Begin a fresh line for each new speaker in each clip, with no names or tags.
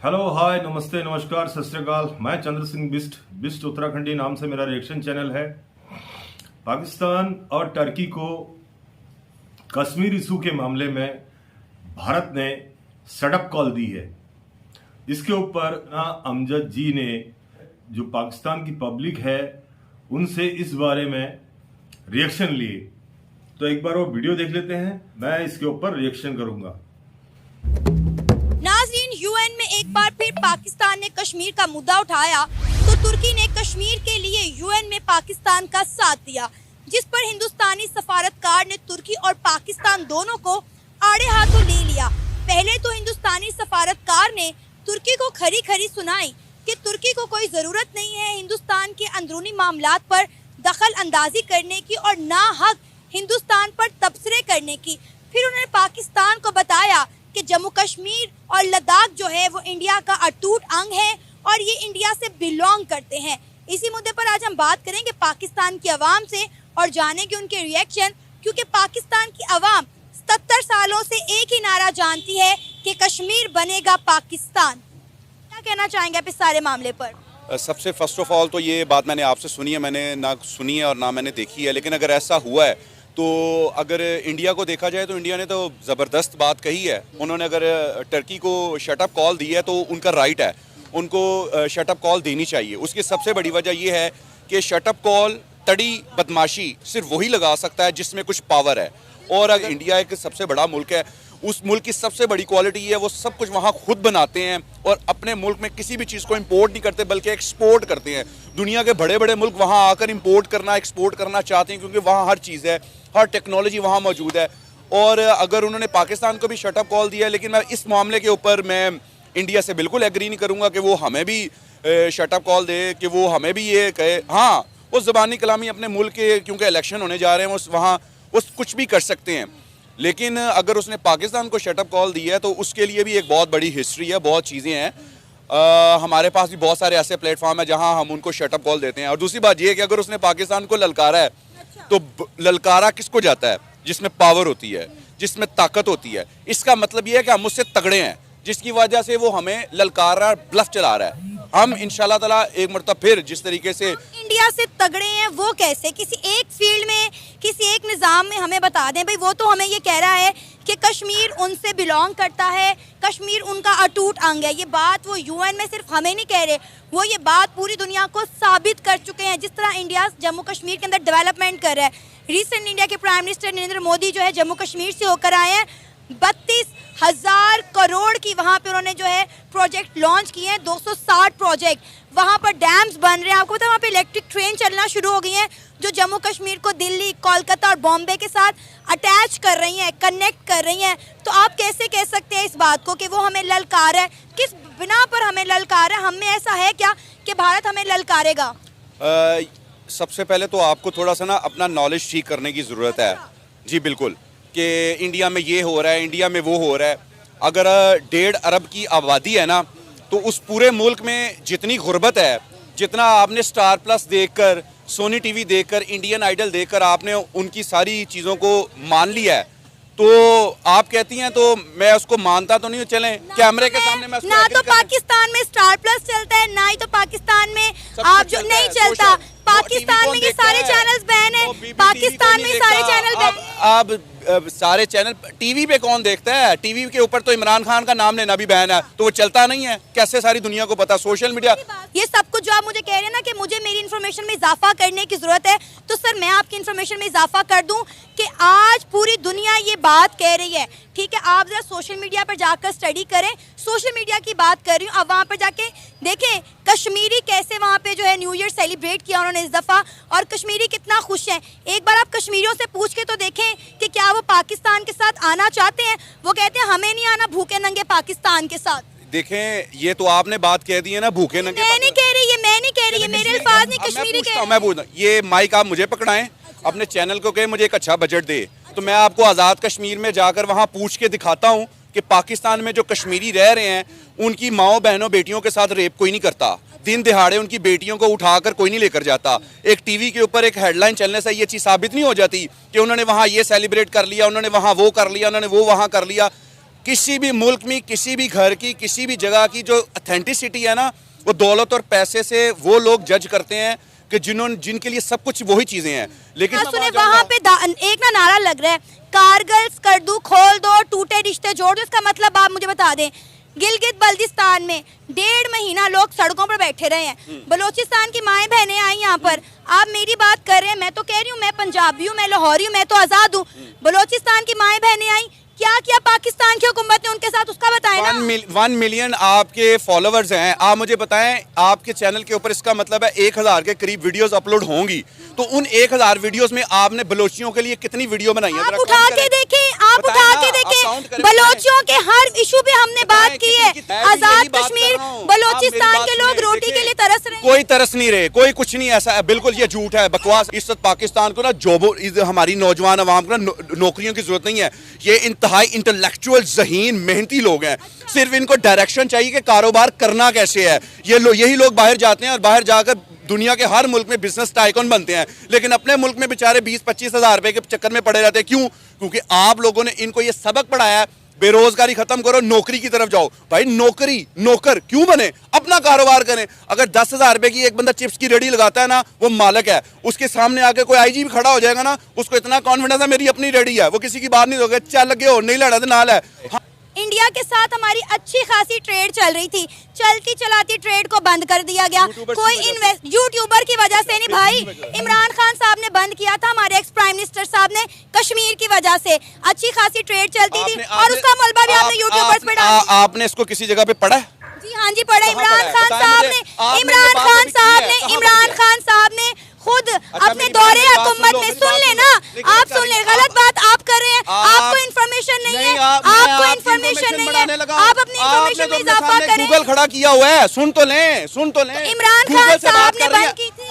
Hello hi नमस्ते नमस्कार सत श्री अकाल। मैं चंद्र सिंह बिस्ट उत्तराखंडी नाम से मेरा रिएक्शन चैनल है। पाकिस्तान और टर्की को कश्मीर इशू के मामले में भारत ने सड़क कॉल दी है। इसके ऊपर ना अमजद जी ने, जो पाकिस्तान की पब्लिक है, उनसे इस बारे में रिएक्शन लिए। तो एक बार वो वीडियो देख लेते हैं, मैं इसके ऊपर रिएक्शन करूंगा।
नाज़रीन, यूएन में एक बार फिर पाकिस्तान ने कश्मीर का मुद्दा उठाया तो तुर्की ने कश्मीर के लिए यूएन में पाकिस्तान का साथ दिया, जिस पर हिंदुस्तानी सफारतकार ने तुर्की और पाकिस्तान दोनों को आड़े हाथों ले लिया। पहले तो हिंदुस्तानी सफारतकार ने तुर्की को खरी खरी सुनाई कि तुर्की को कोई जरूरत नहीं है हिंदुस्तान के अंदरूनी मामलात पर दखल अंदाजी करने की और ना हक हिंदुस्तान पर तबसरे करने की। फिर उन्होंने पाकिस्तान को बताया कि जम्मू कश्मीर और लद्दाख जो है वो इंडिया का अटूट अंग है और ये इंडिया से बिलोंग करते हैं। इसी मुद्दे पर आज हम बात करेंगे पाकिस्तान की आवाम से और जानेंगे उनके रिएक्शन, क्योंकि पाकिस्तान की आवाम 70 सालों से एक ही नारा जानती है कि कश्मीर बनेगा पाकिस्तान। क्या कहना चाहेंगे आप इस सारे मामले पर?
सबसे फर्स्ट ऑफ ऑल तो ये बात मैंने आपसे सुनी है, मैंने ना सुनी है और ना मैंने देखी है। लेकिन अगर ऐसा हुआ है तो अगर इंडिया को देखा जाए तो इंडिया ने तो ज़बरदस्त बात कही है। उन्होंने अगर टर्की को शटअप कॉल दी है तो उनका राइट है, उनको शटअप कॉल देनी चाहिए। उसकी सबसे बड़ी वजह ये है कि शटअप कॉल तड़ी बदमाशी सिर्फ वही लगा सकता है जिसमें कुछ पावर है। और अगर इंडिया एक सबसे बड़ा मुल्क है, उस मुल्क की सबसे बड़ी क्वालिटी है वो सब कुछ वहाँ खुद बनाते हैं और अपने मुल्क में किसी भी चीज़ को इंपोर्ट नहीं करते बल्कि एक्सपोर्ट करते हैं। दुनिया के बड़े बड़े मुल्क वहाँ आकर इंपोर्ट करना, एक्सपोर्ट करना चाहते हैं, क्योंकि वहाँ हर चीज़ है, हर टेक्नोलॉजी वहाँ मौजूद है। और अगर उन्होंने पाकिस्तान को भी शटअप कॉल दिया है, लेकिन मैं इस मामले के ऊपर मैं इंडिया से बिल्कुल एग्री नहीं करूँगा कि वो हमें भी शटअप कॉल दे, कि वो हमें भी ये कहे। हाँ, वो ज़बानी कलामी अपने मुल्क के, क्योंकि इलेक्शन होने जा रहे हैं, वहाँ वो कुछ भी कर सकते हैं। लेकिन अगर उसने पाकिस्तान को शटअप कॉल दी है तो उसके लिए भी एक बहुत बड़ी हिस्ट्री है, बहुत चीज़ें हैं। हमारे पास भी बहुत सारे ऐसे प्लेटफॉर्म है जहां हम उनको शटअप कॉल देते हैं। और दूसरी बात यह है कि अगर उसने पाकिस्तान को ललकारा है तो ललकारा किसको जाता है? जिसमें पावर होती है, जिसमें ताकत होती है। इसका मतलब यह है कि हम उससे तगड़े हैं, जिसकी वजह से वो हमें ललकार रहा है, ब्लफ चला रहा है। हम इंशाल्लाह ताला एक मरतबा फिर जिस तरीके से
इंडिया से तगड़े हैं वो कैसे? किसी एक फील्ड में, किसी एक निज़ाम में हमें बता दें भाई। वो तो हमें ये कह रहा है कि कश्मीर उनसे बिलोंग करता है, कश्मीर उनका अटूट अंग है। ये बात वो यूएन में सिर्फ हमें नहीं कह रहे, वो ये बात पूरी दुनिया को साबित कर चुके हैं। जिस तरह इंडिया जम्मू कश्मीर के अंदर डेवलपमेंट कर रहा है, रिसेंट इंडिया के प्राइम मिनिस्टर नरेंद्र मोदी जो है जम्मू कश्मीर से होकर आए हैं। 32,000 करोड़ की वहाँ पे उन्होंने जो है प्रोजेक्ट लॉन्च किए हैं, 260 प्रोजेक्ट। वहाँ पर डैम्स बन रहे हैं। आपको पता है वहाँ पे इलेक्ट्रिक ट्रेन चलना शुरू हो गई हैं जो जम्मू कश्मीर को दिल्ली, कोलकाता और बॉम्बे के साथ अटैच कर रही हैं, कनेक्ट कर रही हैं। तो आप कैसे कह सकते हैं इस बात को कि वो हमें ललकार है? किस बिना पर हमें ललकार है? हमें ऐसा है क्या कि भारत हमें ललकारेगा?
सबसे पहले तो आपको थोड़ा सा ना अपना नॉलेज ठीक करने की ज़रूरत है। जी बिल्कुल, कि इंडिया में ये हो रहा है, इंडिया में वो हो रहा है। अगर 1.5 अरब की आबादी है ना, तो उस पूरे मुल्क में जितनी गुर्बत है, जितना आपने स्टार प्लस देखकर, सोनी टीवी देखकर, इंडियन आइडल देखकर आपने उनकी सारी चीज़ों को मान लिया है, तो आप कहती हैं तो मैं उसको मानता तो नहीं। चलें कैमरे के सामने मैं
ना तो पाकिस्तान में स्टार प्लस चलता है, ना ही तो पाकिस्तान में आप जो नहीं चलता। पाकिस्तान में ये सारे चैनल्स बैन है, पाकिस्तान में सारे चैनल बैन।
अब सारे चैनल टीवी पे कौन देखता है? टीवी के ऊपर तो इमरान खान का नाम लेना भी बैन है, तो वो चलता नहीं है। कैसे सारी दुनिया को पता? सोशल मीडिया,
ये सब कुछ जो आप मुझे कह रहे हैं ना कि मुझे मेरी इन्फॉर्मेशन में इजाफा करने की जरूरत है, तो सर मैं आपकी इन्फॉर्मेशन में इजाफा कर दूं कि आज पूरी दुनिया ये बात कह रही है। ठीक है, आप जरा सोशल मीडिया पर जाकर स्टडी करें। सोशल मीडिया की बात कर रही हूँ, अब वहाँ पर जाके देखें कश्मीरी कैसे वहाँ पे जो है न्यू ईयर सेलिब्रेट किया उन्होंने इस दफ़ा, और कश्मीरी कितना खुश हैं। एक बार आप कश्मीरियों से पूछ के तो देखें कि क्या वो पाकिस्तान के साथ आना चाहते हैं। वो कहते हैं हमें नहीं आना भूखे नंगे पाकिस्तान के साथ।
देखें, ये तो आपने बात कह दी है ना, भूखे नंगे।
मैं नहीं कह रही, ये मैं नहीं कह रही, मेरे अल्फाज नहीं, कश्मीरी कह।
मैं पूछता हूं, ये माइक आप मुझे पकड़ाएं, अपने चैनल को कहे मुझे एक अच्छा बजट दे, तो मैं आपको आज़ाद कश्मीर में जाकर वहाँ पूछ के दिखाता हूँ कि पाकिस्तान में जो कश्मीरी रह रहे हैं उनकी माओ बहनों बेटियों के साथ रेप कोई नहीं करता। दिन दिहाड़े उनकी बेटियों को उठाकर कोई नहीं लेकर जाता। एक टीवी के ऊपर एक हेडलाइन चलने से ये चीज़ साबित नहीं हो जाती कि उन्होंने वहाँ ये सेलिब्रेट कर लिया, उन्होंने वहाँ वो कर लिया, उन्होंने वो वहाँ कर लिया। किसी भी मुल्क में किसी भी घर की किसी भी जगह की जो ऑथेंटिसिटी है ना, वो दौलत और पैसे से वो लोग जज करते हैं कि जिनके लिए सब कुछ वही चीजें हैं। लेकिन
सुने वहाँ पे एक ना नारा लग रहा है, कारगिल कर दूं खोल दो, टूटे रिश्ते जोड़ दो। इसका मतलब आप मुझे बता दें, गिलगित बल्तिस्तान में 1.5 महीना लोग सड़कों पर बैठे रहे हैं, बलोचिस्तान की माएं बहनें आई यहाँ पर। आप मेरी बात कर रहे हैं, मैं तो कह रही हूँ, मैं पंजाबी हूँ, मैं लाहौरी हूँ, मैं तो आजाद हूँ। बलोचिस्तान की माएं बहनें आई, क्या किया पाकिस्तान की हुकूमत ने उनके साथ, उसका बताएं ना।
1 मिलियन आपके फॉलोवर्स हैं, आप मुझे बताएं आपके चैनल के ऊपर इसका मतलब है 1000 के करीब वीडियोस अपलोड होंगी, तो उन 1000 वीडियोस में आपने बलोचियों के लिए कितनी वीडियो बनाई है?
आप उठा के देखें, आप उठा के देखें, बलोचियों के हर इशू पे हमने बात की है। आजाद कश्मीर बलोचिस्तान के लोग रोटी के लिए तरस रहे हैं।
कोई तरस नहीं रहे, कोई कुछ नहीं ऐसा है, बिल्कुल ये झूठ है, बकवास। इस वक्त पाकिस्तान को ना हमारी नौजवान अवाम को ना नौकरियों की जरूरत नहीं है। ये इंतहाई इंटेलेक्चुअल ज़हीन मेहनती लोग हैं, सिर्फ इनको डायरेक्शन चाहिए कि कारोबार करना कैसे है। यही लोग बाहर जाते हैं और बाहर जाकर दुनिया के हर मुल्क में बिजनेस टाइकॉन बनते हैं, लेकिन अपने मुल्क में बेचारे 20-25 हज़ार रुपए के चक्कर में पड़े रहते हैं। क्यों? क्योंकि आप लोगों ने इनको ये सबक पढ़ाया है, बेरोजगारी खत्म करो, नौकरी की तरफ जाओ। भाई नौकर क्यों बने? अपना कारोबार करें। अगर 10,000 रुपए की एक बंदा चिप्स की रेडी लगाता है ना, वो मालिक है। उसके सामने आके कोई आईजी भी खड़ा हो जाएगा ना, उसको इतना कॉन्फिडेंस है मेरी अपनी रेडी है, वो किसी की बात नहीं होगी, चल लगे हो नहीं लड़ा तो नाल है।
इंडिया के साथ हमारी अच्छी खासी ट्रेड चल रही थी, चलती चलाती ट्रेड को बंद कर दिया गया। कोई यूट्यूबर की वजह से नहीं भाई, इमरान खान साहब ने बंद किया था, हमारे एक्स प्राइम मिनिस्टर साहब ने, कश्मीर की वजह से अच्छी खासी ट्रेड चलती थी और उसका मलबा भी आपने यूट्यूबर्स पे डाला।
आपने इसको किसी जगह पे पढ़ा है?
जी हाँ जी पढ़ा। इमरान खान साहब ने खुद अपने दौरे हुकूमत में, सुन लेना, आप सुन ले, गलत बात आप कर रहे हैं, आपको इन्फॉर्मेशन नहीं है, आपको इन्फॉर्मेशन नहीं है, आप अपनी इन्फॉर्मेशन में इजाफा करें।
गूगल खड़ा किया हुआ है, सुन तो लें।
इमरान खान साहब ने बंद की थी,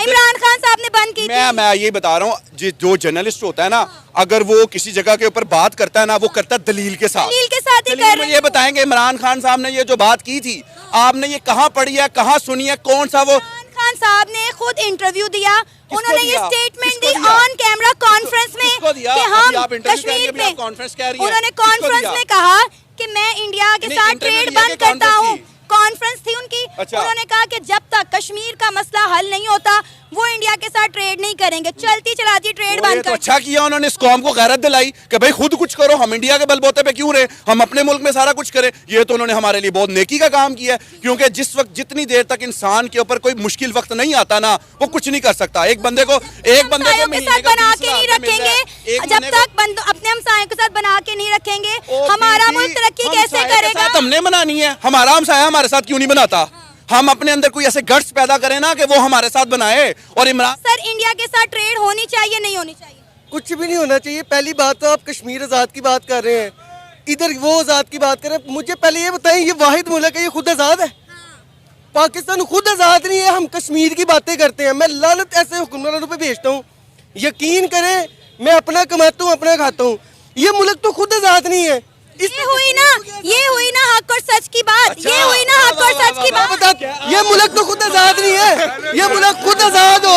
इमरान खान साहब ने बंद की थी।
मैं ये बता रहा हूँ, जो जर्नलिस्ट होता है ना, अगर वो किसी जगह के ऊपर बात करता है ना, वो करता है दलील के साथ
ही कर रहे हैं।
ये बताएंगे इमरान खान साहब ने ये जो बात की थी, आपने ये कहाँ पढ़ी है, कहाँ सुनी है, कौन सा वो?
खान साहब ने खुद इंटरव्यू दिया, उन्होंने ये statement the on camera conference में कि हम कश्मीर में, उन्होंने कॉन्फ्रेंस में कहा कि मैं इंडिया के साथ ट्रेड बंद करता हूँ। कॉन्फ्रेंस थी उनकी, उन्होंने कहा कि जब तक कश्मीर का मसला हल नहीं होता वो इंडिया के साथ ट्रेड नहीं करेंगे, चलती चलाती ट्रेड बंद कर।
अच्छा किया उन्होंने, इस कौम को गैरत दिलाई कि भाई खुद कुछ करो, हम इंडिया के बलबूते पे क्यों रहे, हम अपने मुल्क में सारा कुछ करें। ये तो उन्होंने हमारे लिए बहुत नेकी का काम किया है, क्योंकि जिस वक्त जितनी देर तक इंसान के ऊपर कोई मुश्किल वक्त नहीं आता ना, वो कुछ नहीं कर सकता। एक बंदे को
बना के नहीं रखेंगे, जब तक अपने हमसायों के साथ बना के नहीं रखेंगे, हमारा मुल्क तरक्की कैसे करेगा?
हमने बनानी है, हमारा हमसाया हमारे साथ क्यों नहीं बनाता? हम अपने अंदर कोई ऐसे गट्स पैदा करें ना कि वो हमारे साथ बनाए। और इमरान
सर, इंडिया के साथ ट्रेड होनी चाहिए नहीं होनी चाहिए?
कुछ भी नहीं होना चाहिए। पहली बात तो आप कश्मीर आज़ाद की बात कर रहे हैं, इधर वो आज़ाद की बात कर रहे हैं। मुझे पहले ये बताएं, ये वाहिद मुल्क है, ये खुद आज़ाद है? पाकिस्तान खुद आज़ाद नहीं है, हम कश्मीर की बातें करते हैं। मैं लानत ऐसे हुक्मरानों पे भेजता हूँ, यकीन करें, मैं अपना कमाता हूँ, अपना खाता हूँ। ये मुल्क तो खुद आज़ाद नहीं है।
ये हुई ना हक और सच की बात। अच्छा, ये हुई ना हक और सच की बात।
ये मुल्क तो खुद आज़ाद नहीं है। ये मुल्क खुद आज़ाद हो,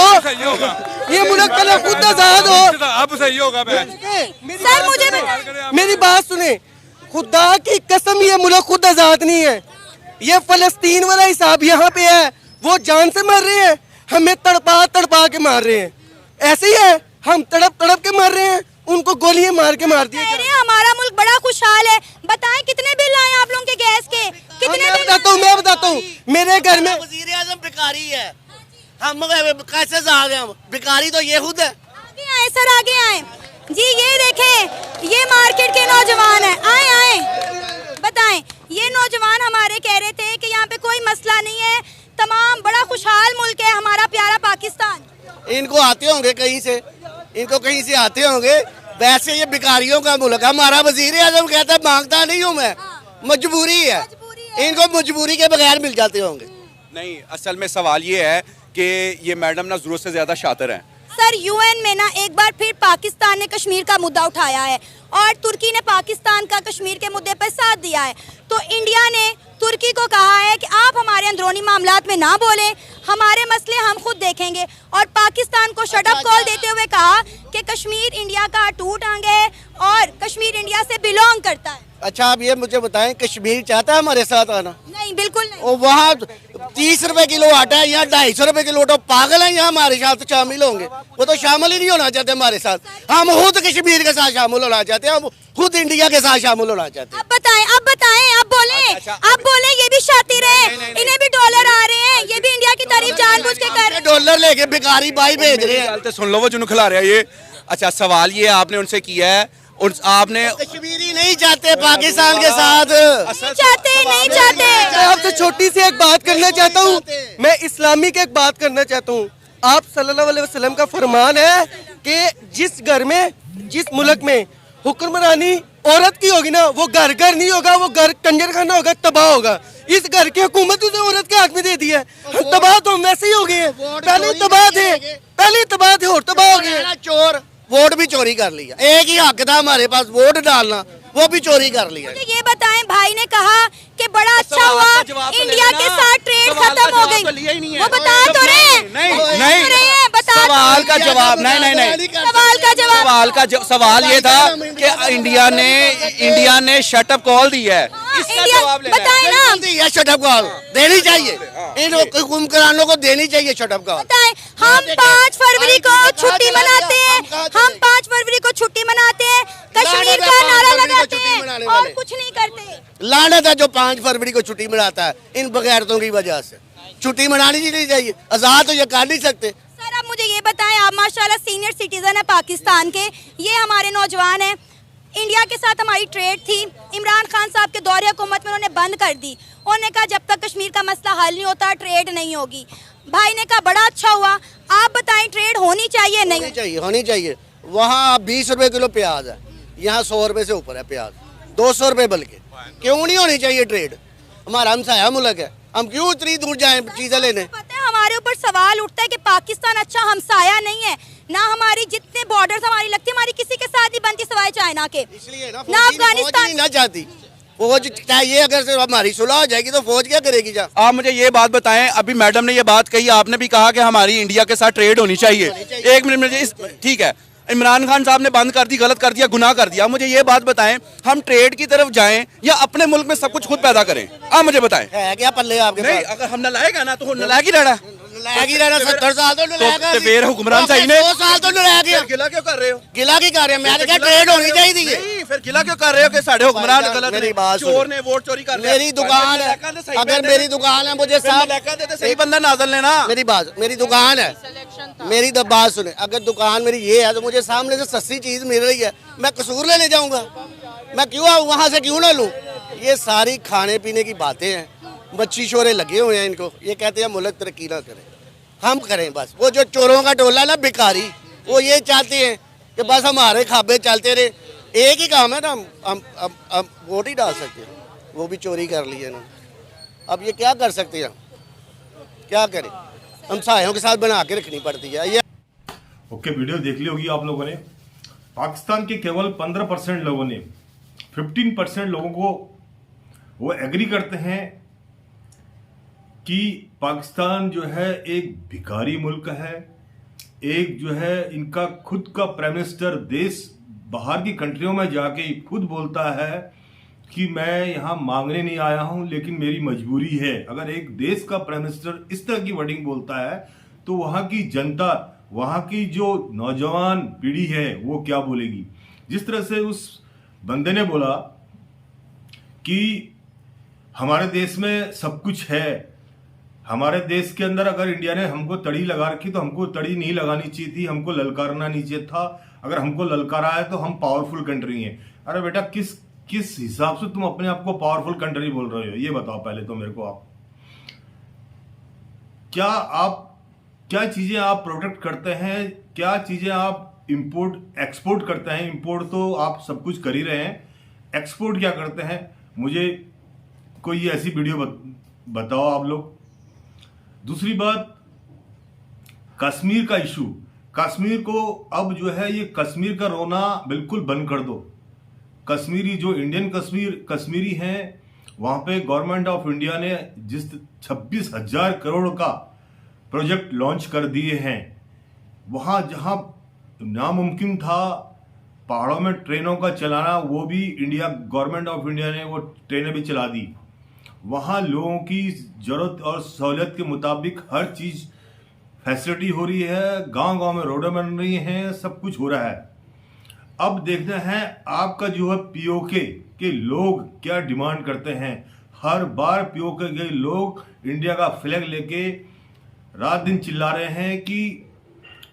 ये मुल्क पहले खुद आज़ाद हो,
अब सही होगा।
सर मुझे
मेरी बात सुने, खुदा की कसम, ये मुल्क खुद आज़ाद नहीं है। ये फलस्तीन वाला हिसाब यहाँ पे है, वो जान से मर रहे हैं, हमें तड़पा तड़पा के मार रहे हैं। ऐसे ही है, हम तड़प तड़प के मर रहे हैं, उनको गोलियां मार के मार दिया।
हमारा मुल्क बड़ा खुशहाल है। बताएं कितने बिल आए आप लोगों के गैस के? कितने बिल?
मैं बताता हूँ, मेरे घर में
वज़ीर आज़म भिखारी है, हम कैसे आ गए? हम भिखारी तो ये खुद है।
आगे आए सर, आगे आए जी। ये देखें, ये मार्केट के नौजवान है, आए बताएं। ये नौजवान हमारे कह रहे थे कि यहाँ पे कोई मसला नहीं है, तमाम बड़ा खुशहाल मुल्क है हमारा प्यारा पाकिस्तान।
इनको आते होंगे कहीं से, इनको कहीं से आते होंगे। वैसे ये भिखारियों का मुल्क, हमारा वज़ीर आज़म कहता है मांगता नहीं हूँ मैं, मजबूरी है। इनको मजबूरी के बगैर मिल जाते होंगे।
नहीं, असल में सवाल ये है कि ये मैडम ना जरूरत से ज्यादा शातिर हैं।
सर, यूएन में ना एक बार फिर पाकिस्तान ने कश्मीर का मुद्दा उठाया है और तुर्की ने पाकिस्तान का कश्मीर के मुद्दे पर साथ दिया है। तो इंडिया ने तुर्की को कहा है कि आप हमारे अंदरूनी मामलात में ना बोलें, हमारे मसले हम खुद देखेंगे। और पाकिस्तान को शट अप कॉल देते हुए कहा कि कश्मीर इंडिया का अटूट अंग है और कश्मीर इंडिया से बिलोंग करता है।
अच्छा आप ये मुझे बताएं, कश्मीर चाहता है हमारे साथ आना?
नहीं, बिल्कुल नहीं।
और वहाँ 30 रुपए किलो आटा है, यहाँ 250 रुपए किलो। तो पागल है यहाँ हमारे साथ शामिल होंगे? वो तो शामिल ही नहीं होना चाहते हमारे साथ। हम खुद कश्मीर के साथ शामिल होना चाहते हैं, हम खुद इंडिया के साथ शामिल होना चाहते हैं।
अब बताएं, अब बोले, अब बोले। ये भी शातिर है, इन्हें भी डॉलर आ रहे हैं, ये भी इंडिया की तारीफ जानबूझ के कर रहे हैं।
डॉलर लेके भिखारी भाई भेज रहे हैं।
गल तो सुन लो, वो जुनू खिला रहा है ये। अच्छा, सवाल ये आपने उनसे किया है, और आपने
कश्मीरी नहीं चाहते पाकिस्तान के साथ,
नहीं चाहते।
मैं आपसे छोटी सी एक बात करना चाहता हूँ, मैं इस्लामिक एक बात करना चाहता हूँ। आप सल्लल्लाहु अलैहि वसल्लम का फरमान है कि जिस घर में, जिस मुल्क में हुक्मरानी औरत की होगी ना, वो घर घर नहीं होगा, वो घर कंजर खाना होगा, तबाह होगा। इस घर की हुकूमत उसे औरत के हाथ में दे दी है, हम तबाह तो हम वैसे ही हो गए हैं। पहले तबाह थे और तबाह हो गए।
चोर वोट भी चोरी कर लिया। एक ही हक था हमारे पास, वोट डालना, वो भी चोरी कर लिया।
मुझे ये बताएं, भाई ने कहा कि बड़ा अच्छा हुआ इंडिया के साथ ट्रेड खत्म हो गई, वो बता तो रहे हैं,
सवाल का जवाब नहीं। सवाल ये था कि इंडिया ने शटअप कॉल दी है, इसका जवाब लेना है।
बताएं ना,
शटअप कॉल देनी चाहिए, इन हुक्मरानों को देनी चाहिए शटअप कॉल।
बताएं, हम 5 फरवरी को छुट्टी मनाते हैं, हम 5 फरवरी को छुट्टी मनाते हैं, कश्मीर का नारा लगाते हैं और कुछ नहीं करते।
लानत है जो 5 फरवरी को छुट्टी मनाता है, इन बगैरतों की वजह से। छुट्टी मनानी नहीं चाहिए, आजाद तो ये कर नहीं सकते।
सर आप मुझे ये बताएं, आप माशाल्लाह सीनियर सिटीजन है पाकिस्तान के, ये हमारे नौजवान हैं, इंडिया के साथ हमारी ट्रेड थी, इमरान खान साहब के दौरे हुकूमत में उन्होंने बंद कर दी। उन्होंने कहा जब तक कश्मीर का मसला हल नहीं होता ट्रेड नहीं होगी। भाई ने कहा बड़ा अच्छा हुआ, आप बताएं ट्रेड होनी चाहिए नहीं?
होनी चाहिए। वहाँ 20 रुपए किलो प्याज है, यहाँ 100 रुपए से ऊपर है प्याज, 200 रुपए बल्कि। क्यों नहीं होनी चाहिए ट्रेड? हमारा हमसाया मुल्क है, हम क्यों इतनी दूर जाएं चीजें लेने?
पता है हमारे ऊपर सवाल उठता है कि पाकिस्तान अच्छा हमसाया नहीं है ना, हमारी जितने बॉर्डर्स हमारी लगती है हमारी किसी के साथ नहीं बनती सिवाय चाइना के,
इसलिए
ना अफगानिस्तान
ना चाहती फौज चाहिए। अगर सिर्फ हमारी सुलह हो जाएगी तो फौज क्या करेगी? जा
आप मुझे ये बात बताएं, अभी मैडम ने ये बात कही, आपने भी कहा कि हमारी इंडिया के साथ ट्रेड होनी चाहिए। एक मिनट मुझे ठीक है, इमरान खान साहब ने बंद कर दी, गलत कर दिया, गुनाह कर दिया। मुझे ये बात बताएं, हम ट्रेड की तरफ जाएं या अपने मुल्क में सब कुछ खुद पैदा करें? आप मुझे बताएं।
है क्या पल्ले आपके?
नहीं, अगर हम नलायक ना तो नलायक ही रहना,
70 साल तो
तो फिर हुक्मरान सही ने
2 साल तो नलायक है।
गिला क्यों कर रहे हो?
गिला की कर रहे हैं? मैंने कहा ट्रेड होनी चाहिए।
नहीं, फिर गिला क्यों कर रहे हो कि साढ़े हुक्मरान गलत
मेरी
ने,
बात
चोर ने वोट चोरी कर लिया।
मेरी दुकान है, अगर मेरी दुकान है, मुझे
सही बंदा नाजल लेना।
मेरी दुकान है, मेरी बात सुने, अगर दुकान मेरी ये है तो मुझे सामने से सस्ती चीज मिल रही है, मैं कसूर लेने जाऊंगा? मैं क्यों वहां से क्यों ना लूं? ये सारी खाने पीने की बातें हैं, मच्छी शोरे लगे हुए हैं इनको। ये कहते हैं मुल्क तरक्की ना करे, हम करें बस। वो जो चोरों का टोला ना भिखारी, वो ये चाहते हैं कि बस हमारे खाबे चलते रहे। एक ही काम है ना, हम वोट ही डाल सकते हैं, वो भी चोरी कर ली है ना। अब ये क्या कर सकते हैं, क्या करें? हम सायों के साथ बना के रखनी पड़ती है ये।
ओके, वीडियो देख ली होगी आप लोगों ने। पाकिस्तान के केवल 15% लोगों ने, 15% लोगों को वो एग्री करते हैं कि पाकिस्तान जो है एक भिखारी मुल्क है, एक जो है इनका खुद का प्राइम मिनिस्टर देश बाहर की कंट्रियों में जाके खुद बोलता है कि मैं यहाँ मांगने नहीं आया हूँ लेकिन मेरी मजबूरी है। अगर एक देश का प्राइम मिनिस्टर इस तरह की वर्डिंग बोलता है तो वहाँ की जनता, वहाँ की जो नौजवान पीढ़ी है वो क्या बोलेगी? जिस तरह से उस बंदे ने बोला कि हमारे देश में सब कुछ है, हमारे देश के अंदर अगर इंडिया ने हमको तड़ी लगा रखी तो हमको तड़ी नहीं लगानी चाहिए थी, हमको ललकारना नहीं चाहिए था। अगर हमको ललकारा है तो हम पावरफुल कंट्री हैं। अरे बेटा, किस हिसाब से तुम अपने आप को पावरफुल कंट्री बोल रहे हो? ये बताओ पहले तो मेरे को। आप क्या चीजें आप प्रोडक्ट करते हैं, क्या चीजें आप इंपोर्ट एक्सपोर्ट करते हैं? इंपोर्ट तो आप सब कुछ कर ही रहे हैं, एक्सपोर्ट क्या करते हैं? मुझे कोई ऐसी वीडियो बताओ आप लोग। दूसरी बात, कश्मीर का इशू, कश्मीर को अब जो है ये कश्मीर का रोना बिल्कुल बंद कर दो। कश्मीरी जो इंडियन कश्मीरी हैं, वहां पे गवर्नमेंट ऑफ इंडिया ने जिस 26,000 करोड़ का प्रोजेक्ट लॉन्च कर दिए हैं, वहां जहां नामुमकिन था पहाड़ों में ट्रेनों का चलाना, वो भी इंडिया, गवर्नमेंट ऑफ इंडिया ने वो ट्रेनें भी चला दी। वहाँ लोगों की ज़रूरत और सहूलियत के मुताबिक हर चीज़ फैसिलिटी हो रही है, गांव-गांव में रोडें बन रही हैं, सब कुछ हो रहा है। अब देखना है आपका जो है पीओके के लोग क्या डिमांड करते हैं। हर बार पीओके के लोग इंडिया का फ्लैग लेके रात दिन चिल्ला रहे हैं कि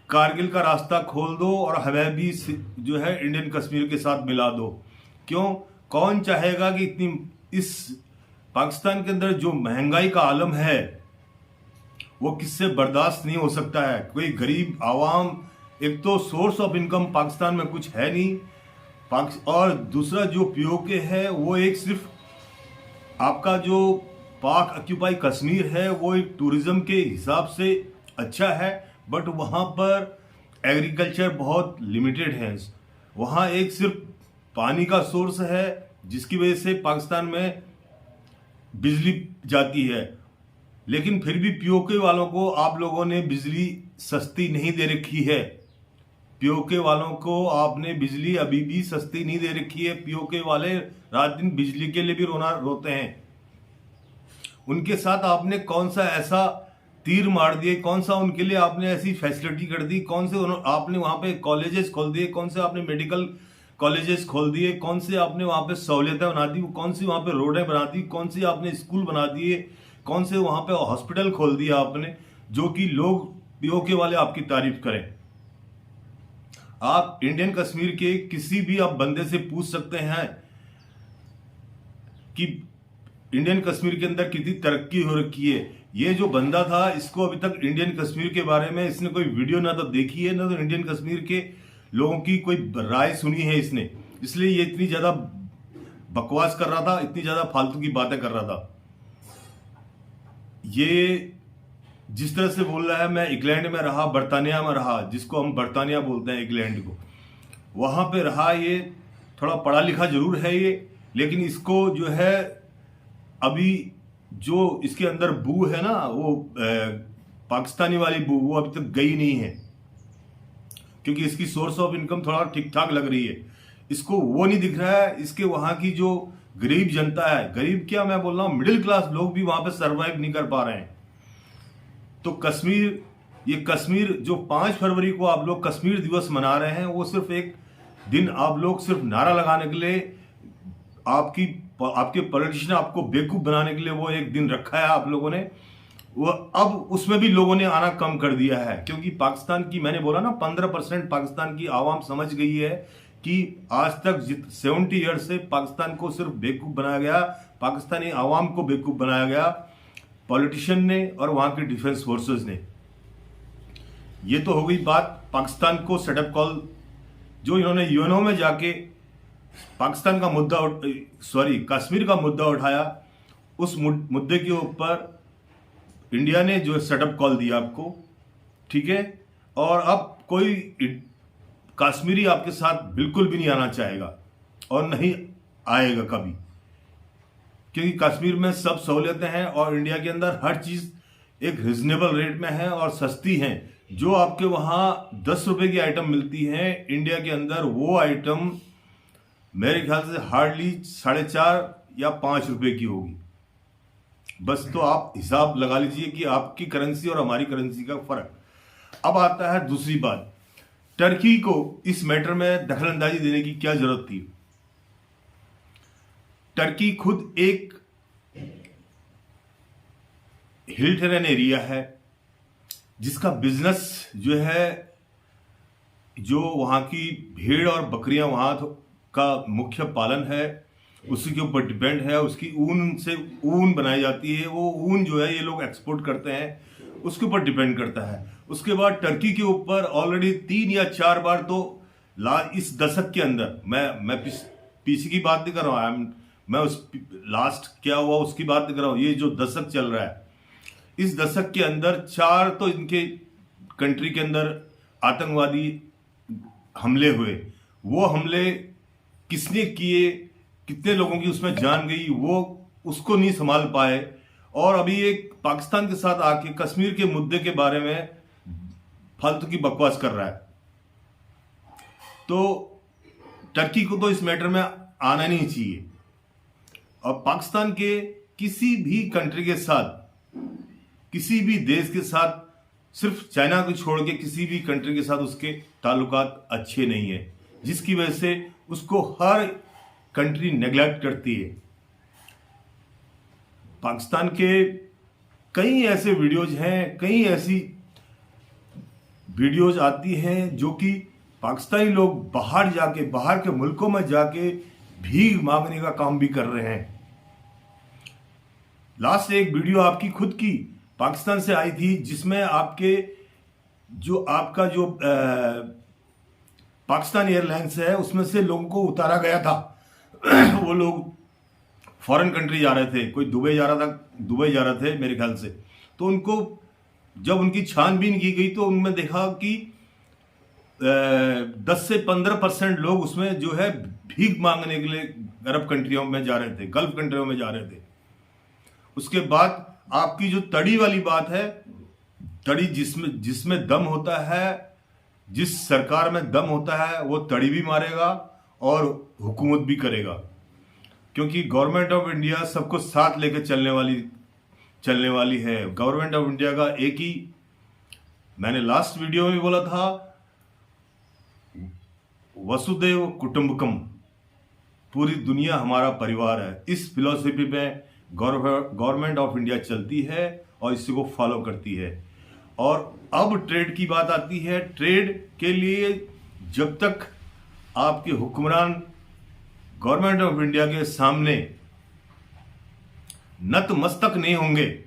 कारगिल का रास्ता खोल दो और हमें भी जो है इंडियन कश्मीर के साथ मिला दो। क्यों? कौन चाहेगा कि इतनी इस पाकिस्तान के अंदर जो महंगाई का आलम है वो किससे बर्दाश्त नहीं हो सकता है। कोई गरीब आवाम, एक तो सोर्स ऑफ इनकम पाकिस्तान में कुछ है नहीं, और दूसरा जो पीओके है वो एक सिर्फ आपका जो पाक ऑक्यूपाई कश्मीर है वो एक टूरिज्म के हिसाब से अच्छा है, बट वहाँ पर एग्रीकल्चर बहुत लिमिटेड है। वहाँ एक सिर्फ पानी का सोर्स है जिसकी वजह से पाकिस्तान में बिजली जाती है, लेकिन फिर भी पीओके वालों को आप लोगों ने बिजली सस्ती नहीं दे रखी है। पीओके वालों को आपने बिजली अभी भी सस्ती नहीं दे रखी है। पीओके वाले रात दिन बिजली के लिए भी रोते हैं। उनके साथ आपने कौन सा ऐसा तीर मार दिए, कौन सा उनके लिए आपने ऐसी फैसिलिटी कर दी, कौन से आपने वहाँ पे कॉलेजेस खोल दिए, कौन से आपने मेडिकल कॉलेजेस खोल दिए, कौन से आपने वहाँ पे सहूलियतें बना दी, कौन सी वहाँ पे रोडें बना दी, कौन सी आपने स्कूल बना दिए, कौन से वहाँ पे हॉस्पिटल खोल दिया आपने, जो कि लोग पीओके वाले आपकी तारीफ करें। आप इंडियन कश्मीर के किसी भी आप बंदे से पूछ सकते हैं कि इंडियन कश्मीर के अंदर कितनी तरक्की हो रखी है। ये जो बंदा था, इसको अभी तक इंडियन कश्मीर के बारे में इसने कोई वीडियो ना तो देखी है, ना तो इंडियन कश्मीर के लोगों की कोई राय सुनी है इसने, इसलिए ये इतनी ज्यादा बकवास कर रहा था, इतनी ज्यादा फालतू की बातें कर रहा था। ये जिस तरह से बोल रहा है, मैं इंग्लैंड में रहा, बर्तानिया में रहा, जिसको हम बर्तानिया बोलते हैं इंग्लैंड को, वहां पे रहा। ये थोड़ा पढ़ा लिखा जरूर है ये, लेकिन इसको जो है अभी जो इसके अंदर बू है ना, वो पाकिस्तानी वाली बू, वो अभी तक गई नहीं है, क्योंकि इसकी सोर्स ऑफ इनकम थोड़ा ठीक ठाक लग रही है। इसको वो नहीं दिख रहा है, इसके वहां की जो गरीब जनता है, गरीब क्या मैं बोल रहा हूं, मिडिल क्लास लोग भी वहां पे सरवाइव नहीं कर पा रहे हैं। तो कश्मीर, ये कश्मीर जो 5 फरवरी को आप लोग कश्मीर दिवस मना रहे हैं, वो सिर्फ एक दिन आप लोग सिर्फ नारा लगाने के लिए, आपके पॉलिटिशियन आपको बेवकूफ बनाने के लिए वो एक दिन रखा है आप लोगों ने। वो अब उसमें भी लोगों ने आना कम कर दिया है, क्योंकि पाकिस्तान की, मैंने बोला ना 15% पाकिस्तान की आवाम समझ गई है कि आज तक 70 ईयर्स से पाकिस्तान को सिर्फ बेवकूफ बनाया गया, पाकिस्तानी आवाम को बेवकूफ बनाया गया पॉलिटिशियन ने और वहां के डिफेंस फोर्सेस ने। ये तो हो गई बात पाकिस्तान को सेटअप कॉल, जो इन्होंने यूएनओ में जाके पाकिस्तान का मुद्दा, कश्मीर का मुद्दा उठाया। उस मुद्दे के ऊपर इंडिया ने जो सेटअप कॉल दिया आपको, ठीक है, और अब कोई कश्मीरी आपके साथ बिल्कुल भी नहीं आना चाहेगा और नहीं आएगा कभी, क्योंकि कश्मीर में सब सहूलियतें हैं और इंडिया के अंदर हर चीज एक रिजनेबल रेट में है और सस्ती है। जो आपके वहां 10 रुपए की आइटम मिलती है, इंडिया के अंदर वो आइटम मेरे ख्याल से हार्डली 4.5 या 5 रुपए की होगी। बस तो आप हिसाब लगा लीजिए कि आपकी करेंसी और हमारी करेंसी का फर्क। अब आता है दूसरी बात, टर्की को इस मैटर में दखलंदाजी देने की क्या जरूरत थी। टर्की खुद एक हिल टेरेन एरिया है, जिसका बिजनेस जो है, जो वहां की भेड़ और बकरियां वहां का मुख्य पालन है, उसी के ऊपर डिपेंड है। उसकी ऊन से ऊन बनाई जाती है, वो ऊन जो है ये लोग एक्सपोर्ट करते हैं, उसके ऊपर डिपेंड करता है। उसके बाद टर्की के ऊपर ऑलरेडी 3 या 4 बार तो इस दशक के अंदर, मैं पीछे की बात नहीं कर रहा हूँ, मैं उस लास्ट क्या हुआ उसकी बात नहीं कर रहा हूँ, ये जो दशक चल रहा है, इस दशक के अंदर 4 तो इनके कंट्री के अंदर आतंकवादी हमले हुए। वो हमले किसने किए, कितने लोगों की उसमें जान गई, वो उसको नहीं संभाल पाए, और अभी एक पाकिस्तान के साथ आके कश्मीर के मुद्दे के बारे में फालतू की बकवास कर रहा है। तो टर्की को तो इस मैटर में आना नहीं चाहिए। और पाकिस्तान के किसी भी कंट्री के साथ, किसी भी देश के साथ, सिर्फ चाइना को छोड़ के किसी भी कंट्री के साथ उसके ताल्लुकात अच्छे नहीं है, जिसकी वजह से उसको हर कंट्री नेग्लेक्ट करती है। पाकिस्तान के कई ऐसे वीडियोज हैं, कई ऐसी वीडियोज आती हैं जो कि पाकिस्तानी लोग बाहर जाके, बाहर के मुल्कों में जाके भीख मांगने का काम भी कर रहे हैं। लास्ट एक वीडियो आपकी खुद की पाकिस्तान से आई थी, जिसमें आपका जो पाकिस्तान एयरलाइंस है उसमें से लोगों को उतारा गया था। वो लोग फॉरेन कंट्री जा रहे थे, कोई दुबई जा रहे थे मेरे ख्याल से। तो उनको जब उनकी छानबीन की गई तो उनमें देखा कि 10 से 15% लोग उसमें जो है भीख मांगने के लिए अरब कंट्रियों में जा रहे थे, गल्फ कंट्रियों में जा रहे थे। उसके बाद आपकी जो तड़ी वाली बात है, तड़ी जिसमें दम होता है, जिस सरकार में दम होता है, वो तड़ी भी मारेगा और हुकूमत भी करेगा, क्योंकि गवर्नमेंट ऑफ इंडिया सबको साथ लेकर चलने वाली है। गवर्नमेंट ऑफ इंडिया का एक ही, मैंने लास्ट वीडियो में बोला था, वसुदेव कुटुंबकम, पूरी दुनिया हमारा परिवार है। इस फिलॉसफी में गवर्नमेंट ऑफ इंडिया चलती है और इसी को फॉलो करती है। और अब ट्रेड की बात आती है। ट्रेड के लिए जब तक आपके हुक्मरान गवर्नमेंट ऑफ इंडिया के सामने नतमस्तक नहीं होंगे,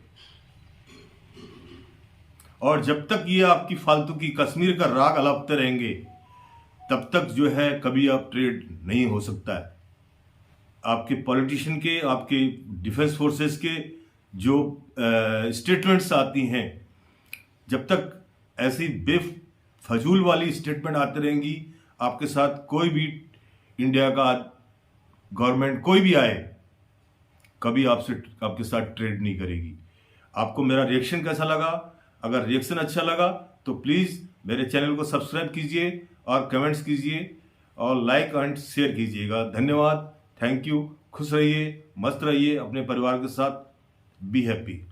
और जब तक ये आपकी फालतू की कश्मीर का राग अलापते रहेंगे, तब तक जो है कभी आप ट्रेड नहीं हो सकता है। आपके पॉलिटिशियन के, आपके डिफेंस फोर्सेस के जो स्टेटमेंट्स आती हैं, जब तक ऐसी बेफजूल वाली स्टेटमेंट आती रहेंगी, आपके साथ कोई भी इंडिया का गवर्नमेंट कोई भी आए, कभी आपके साथ ट्रेड नहीं करेगी। आपको मेरा रिएक्शन कैसा लगा? अगर रिएक्शन अच्छा लगा तो प्लीज़ मेरे चैनल को सब्सक्राइब कीजिए और कमेंट्स कीजिए और लाइक एंड शेयर कीजिएगा। धन्यवाद, थैंक यू। खुश रहिए, मस्त रहिए, अपने परिवार के साथ। Be happy.